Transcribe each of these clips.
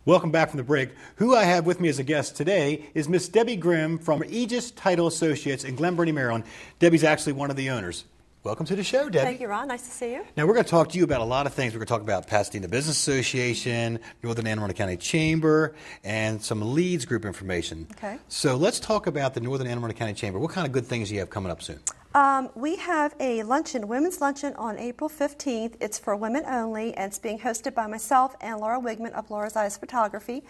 Welcome back from the break. Who I have with me as a guest today is Miss Debbie Grimm from Aegis Title Associates in Glen Burnie, Maryland. Debbie's actually one of the owners. Welcome to the show, Debbie. Thank you, Ron. Nice to see you. Now, we're going to talk to you about a lot of things. We're going to talk about Pasadena Business Association, Northern Anne Arundel County Chamber, and some Leads Group information. Okay. So let's talk about the Northern Anne Arundel County Chamber. What kind of good things do you have coming up soon? We have a luncheon, women's luncheon on April 15th. It's for women only, and it's being hosted by myself and Laura Wigman of Laura's Eyes Photography.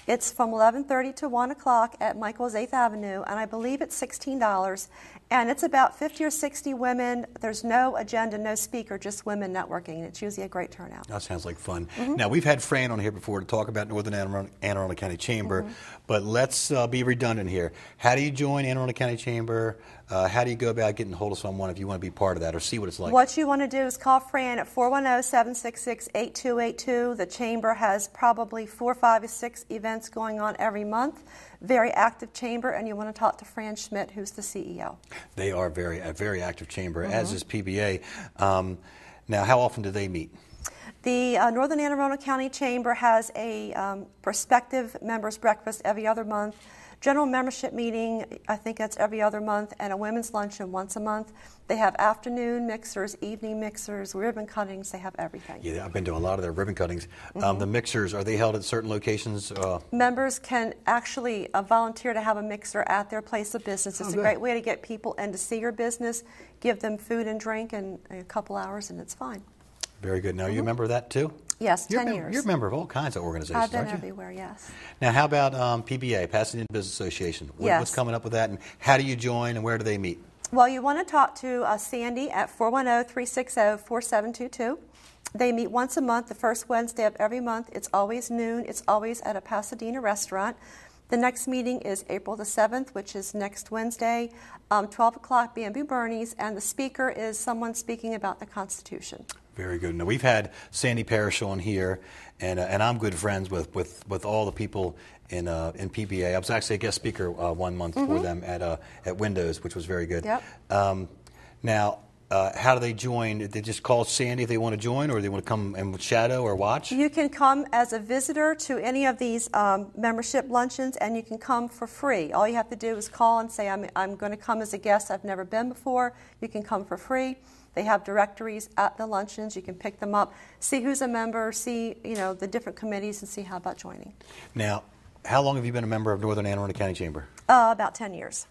It's from 11:30 to 1 o'clock at Michael's 8th Avenue, and I believe it's $16. And it's about 50 or 60 women. There's no agenda, no speaker, just women networking, and it's usually a great turnout. That sounds like fun. Now, we've had Fran on here before to talk about Northern Anne Arundel County Chamber, but let's be redundant here. How do you join Anne Arundel County Chamber? How do you go about getting hold of someone if you want to be part of that or see what it's like? What you want to do is call Fran at 410-766-8282. The Chamber has probably 4, 5, or 6 events going on every month. Very active chamber, and you want to talk to Fran Schmidt, who's the CEO. They are a very active chamber, as is PBA. Now, how often do they meet? The Northern Anne Arundel County Chamber has a prospective members breakfast every other month. General membership meeting, I think that's every other month, and a women's luncheon once a month. They have afternoon mixers, evening mixers, ribbon cuttings. They have everything. Yeah, I've been to a lot of their ribbon cuttings. The mixers, are they held at certain locations? Members can actually volunteer to have a mixer at their place of business. It's a great way to get people in to see your business, give them food and drink in a couple hours, and it's fine. Very good. Now, are you a member of that too? Yes, 10 years. You're a member of all kinds of organizations, I've been aren't you? everywhere, yes. Now, how about PBA, Pasadena Business Association? Yes. What's coming up with that, and how do you join, and where do they meet? Well, you want to talk to Sandy at 410-360-4722. They meet once a month, the first Wednesday of every month. It's always noon. It's always at a Pasadena restaurant. The next meeting is April the 7th, which is next Wednesday, 12 o'clock, B&B Bernie's, and the speaker is someone speaking about the Constitution. Very good. Now, we've had Sandy Parrish on here, and I'm good friends with all the people in PBA. I was actually a guest speaker one month for them at Windows, which was very good. Yep. Now, how do they join? They just call Sandy if they want to join, or they want to come and shadow or watch? You can come as a visitor to any of these membership luncheons, and you can come for free. All you have to do is call and say, I'm going to come as a guest. I've never been before. You can come for free. They have directories at the luncheons. You can pick them up, see who's a member, see the different committees, and see how about joining. Now, how long have you been a member of Northern Anne Arundel County Chamber? About 10 years.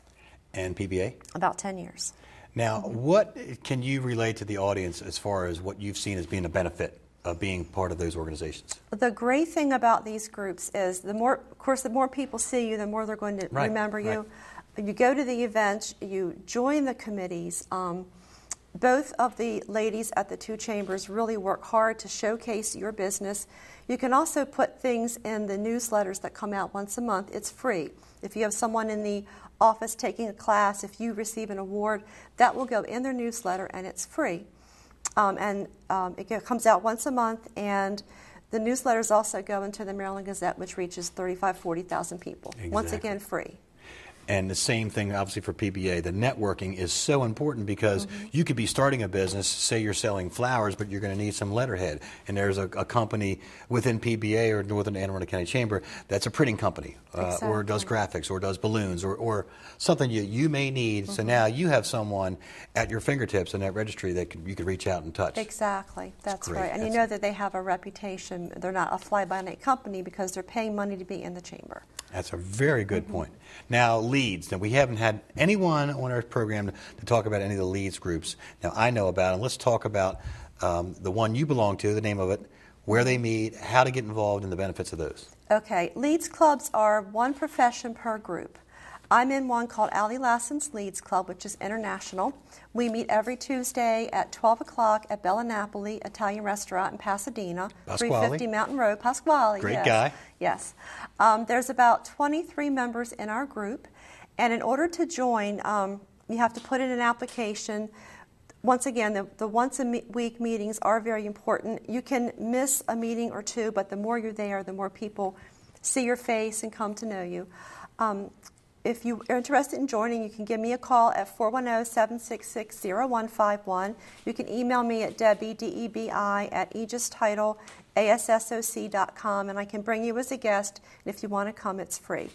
And PBA? About 10 years. Now, what can you relate to the audience as far as what you've seen as being a benefit of being part of those organizations? The great thing about these groups is the more people see you, the more they're going to remember you. Right. You go to the events, you join the committees. Both of the ladies at the two chambers really work hard to showcase your business. You can also put things in the newsletters that come out once a month. It's free. If you have someone in the office taking a class, if you receive an award, that will go in their newsletter, and it's free. It comes out once a month, and the newsletters also go into the Maryland Gazette, which reaches 35,000, 40,000 people. Exactly. Once again, free. And the same thing, obviously, for PBA. The networking is so important because you could be starting a business, say you're selling flowers, but you're going to need some letterhead. And there's a company within PBA or Northern Anne Arundel County Chamber that's a printing company or does graphics or does balloons or something you may need. So now you have someone at your fingertips in that registry that you could reach out and touch. Exactly. That's right. And you know that they have a reputation. They're not a fly-by-night company because they're paying money to be in the chamber. That's a very good point. Now, Leads. Now, we haven't had anyone on our program to talk about any of the Leads groups. Now, I know about them. Let's talk about the one you belong to, the name of it, where they meet, how to get involved, and the benefits of those. Okay. Leads clubs are one profession per group. I'm in one called Allie Lasson's Leads Club, which is international. We meet every Tuesday at 12 o'clock at Bella Napoli Italian Restaurant in Pasadena, Pasquale. 350 Mountain Road, Pasquale. Great guy. Yes. There's about 23 members in our group, and in order to join, you have to put in an application. Once again, the once-a-week meetings are very important. You can miss a meeting or two, but the more you're there, the more people see your face and come to know you. if you are interested in joining, you can give me a call at 410-766-0151. You can email me at Debi, D-E-B-I, at aegistitle.com, and I can bring you as a guest. And if you want to come, it's free.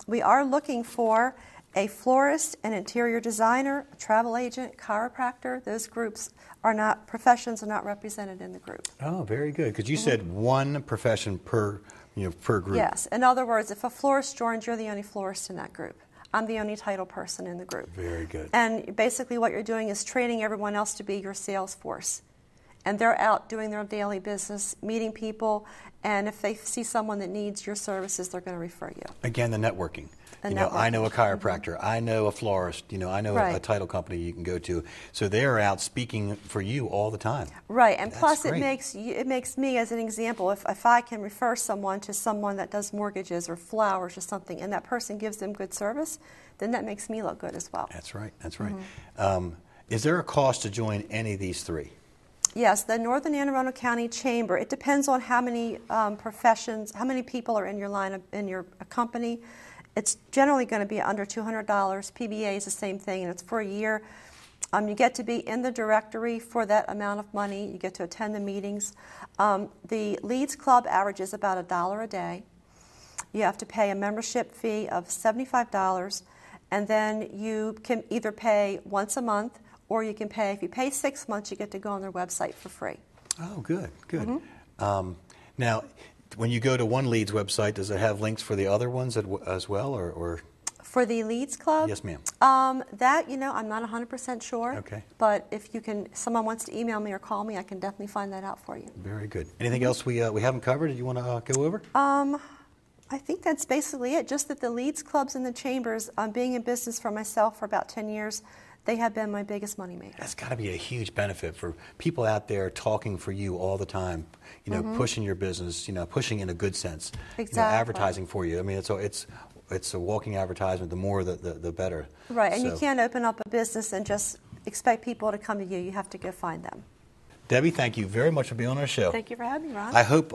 We are looking for a florist, an interior designer, a travel agent, chiropractor. Those professions are not represented in the group. Oh, very good. Because you said one profession per group. Yes. In other words, if a florist joins, you're the only florist in that group. I'm the only title person in the group. Very good. And basically what you're doing is training everyone else to be your sales force. And they're out doing their daily business, meeting people, and if they see someone that needs your services, they're going to refer you. Again, the networking. I know a chiropractor, I know a florist, I know a title company you can go to. So they're out speaking for you all the time. Right, and That's plus great. it makes me, as an example, if I can refer someone to someone that does mortgages or flowers or something, and that person gives them good service, then that makes me look good as well. That's right, that's right. Is there a cost to join any of these three? Yes, the Northern Anne Arundel County Chamber, it depends on how many professions, how many people are in your in your company. It's generally going to be under $200. PBA is the same thing, and it's for a year. You get to be in the directory for that amount of money. You get to attend the meetings. The Leads Club averages about $1 a day. You have to pay a membership fee of $75, and then you can either pay once a month, or you can pay, if you pay 6 months, you get to go on their website for free. Oh, good, good. Now, when you go to one Leads website, does it have links for the other ones as well, or? For the Leads Club? Yes, ma'am. That, I'm not 100% sure. Okay. But if someone wants to email me or call me, I can definitely find that out for you. Very good. Anything else we haven't covered that you want to go over? I think that's basically it. Just that the Leads Clubs and the Chambers, being in business for myself for about 10 years, they have been my biggest moneymaker. That's got to be a huge benefit for people out there talking for you all the time, pushing your business, pushing in a good sense, exactly. Advertising for you. I mean, it's a walking advertisement. The more, the better. Right, and you can't open up a business and just expect people to come to you. You have to go find them. Debi, thank you very much for being on our show. Thank you for having me, Ron. I hope